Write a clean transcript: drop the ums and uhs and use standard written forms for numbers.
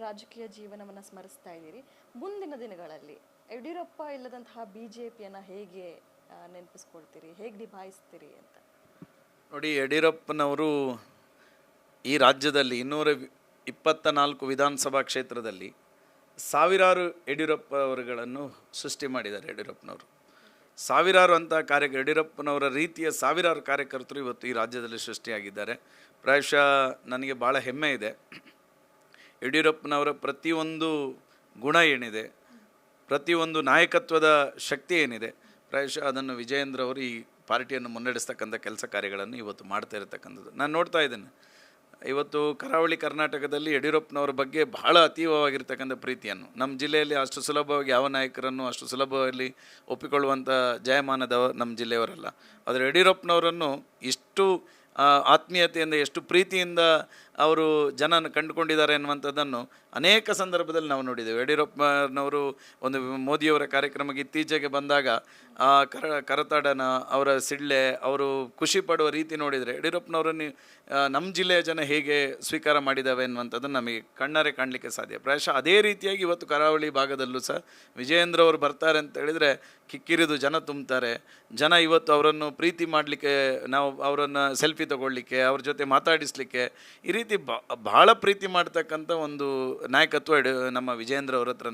ರಾಜಕೀಯ ಜೀವನವನ್ನು ಸ್ಮರಿಸ್ತಾ ಇದ್ದೀರಿ. ಮುಂದಿನ ದಿನಗಳಲ್ಲಿ ಯಡಿಯೂರಪ್ಪ ಇಲ್ಲದಂತಹ ಬಿಜೆಪಿಯನ್ನು ಹೇಗೆ ನೆನಪಿಸ್ಕೊಳ್ತೀರಿ, ಹೇಗೆ ನಿಭಾಯಿಸ್ತೀರಿ ಅಂತ? ನೋಡಿ, ಯಡಿಯೂರಪ್ಪನವರು ಈ ರಾಜ್ಯದಲ್ಲಿ 224 ವಿಧಾನಸಭಾ ಕ್ಷೇತ್ರದಲ್ಲಿ ಸಾವಿರಾರು ಯಡಿಯೂರಪ್ಪ ಅವರುಗಳನ್ನು ಸೃಷ್ಟಿ ಮಾಡಿದ್ದಾರೆ. ಯಡಿಯೂರಪ್ಪನವರು ಸಾವಿರಾರು ಅಂತ ಯಡಿಯೂರಪ್ಪನವರ ರೀತಿಯ ಸಾವಿರಾರು ಕಾರ್ಯಕರ್ತರು ಇವತ್ತು ಈ ರಾಜ್ಯದಲ್ಲಿ ಸೃಷ್ಟಿಯಾಗಿದ್ದಾರೆ. ಪ್ರಾಯಶಃ ನನಗೆ ಭಾಳ ಹೆಮ್ಮೆ ಇದೆ. ಯಡಿಯೂರಪ್ಪನವರ ಪ್ರತಿಯೊಂದು ಗುಣ ಏನಿದೆ, ಪ್ರತಿಯೊಂದು ನಾಯಕತ್ವದ ಶಕ್ತಿ ಏನಿದೆ, ಪ್ರಾಯಶಃ ಅದನ್ನು ವಿಜಯೇಂದ್ರ ಅವರು ಈ ಪಾರ್ಟಿಯನ್ನು ಮುನ್ನಡೆಸ್ತಕ್ಕಂಥ ಕೆಲಸ ಕಾರ್ಯಗಳನ್ನು ಇವತ್ತು ಮಾಡ್ತಾ ಇರತಕ್ಕಂಥದ್ದು ನಾನು ನೋಡ್ತಾ ಇದ್ದೇನೆ. ಇವತ್ತು ಕರಾವಳಿ ಕರ್ನಾಟಕದಲ್ಲಿ ಯಡಿಯೂರಪ್ಪನವರ ಬಗ್ಗೆ ಬಹಳ ಅತೀವವಾಗಿರ್ತಕ್ಕಂಥ ಪ್ರೀತಿಯನ್ನು, ನಮ್ಮ ಜಿಲ್ಲೆಯಲ್ಲಿ ಅಷ್ಟು ಸುಲಭವಾಗಿ ಯಾವ ನಾಯಕರನ್ನು ಅಷ್ಟು ಸುಲಭವಾಗಿ ಒಪ್ಪಿಕೊಳ್ಳುವಂಥ ಜಯಮಾನದವ ನಮ್ಮ ಜಿಲ್ಲೆಯವರಲ್ಲ. ಆದರೆ ಯಡಿಯೂರಪ್ಪನವರನ್ನು ಇಷ್ಟು ಆತ್ಮೀಯತೆಯಿಂದ, ಎಷ್ಟು ಪ್ರೀತಿಯಿಂದ ಅವರು ಜನ ಕಂಡುಕೊಂಡಿದ್ದಾರೆ ಅನ್ನುವಂಥದ್ದನ್ನು ಅನೇಕ ಸಂದರ್ಭದಲ್ಲಿ ನಾವು ನೋಡಿದ್ದೇವೆ. ಯಡಿಯೂರಪ್ಪನವರು ಒಂದು ಮೋದಿಯವರ ಕಾರ್ಯಕ್ರಮಕ್ಕೆ ಇತ್ತೀಚೆಗೆ ಬಂದಾಗ ಕರತಾಡನ ಅವರ ಸಿಳ್ಳೆ ಅವರು ಖುಷಿ ಪಡುವ ರೀತಿ ನೋಡಿದರೆ ಯಡಿಯೂರಪ್ಪನವರನ್ನು ನಮ್ಮ ಜಿಲ್ಲೆಯ ಜನ ಹೇಗೆ ಸ್ವೀಕಾರ ಮಾಡಿದ್ದಾವೆ ಅನ್ನುವಂಥದ್ದನ್ನು ನಮಗೆ ಕಣ್ಣಾರೆ ಕಾಣಲಿಕ್ಕೆ ಸಾಧ್ಯ. ಪ್ರಾಯಶಃ ಅದೇ ರೀತಿಯಾಗಿ ಇವತ್ತು ಕರಾವಳಿ ಭಾಗದಲ್ಲೂ ಸಹ ವಿಜಯೇಂದ್ರ ಅವರು ಬರ್ತಾರೆ ಅಂತ ಹೇಳಿದರೆ ಕಿಕ್ಕಿರಿದು ಜನ ತುಂಬ್ತಾರೆ. ಜನ ಇವತ್ತು ಅವರನ್ನು ಪ್ರೀತಿ ಮಾಡಲಿಕ್ಕೆ, ನಾವು ಅವರನ್ನು ಸೆಲ್ಫಿ ತಗೊಳ್ಳಿಕ್ಕೆ, ಅವ್ರ ಜೊತೆ ಮಾತಾಡಿಸ್ಲಿಕ್ಕೆ, ಈ ರೀತಿ ಬಹಳ ಪ್ರೀತಿ ಮಾಡ್ತಕ್ಕಂಥ ಒಂದು ನಾಯಕತ್ವ ನಮ್ಮ ವಿಜಯೇಂದ್ರ ಅವ್ರ ಹತ್ರ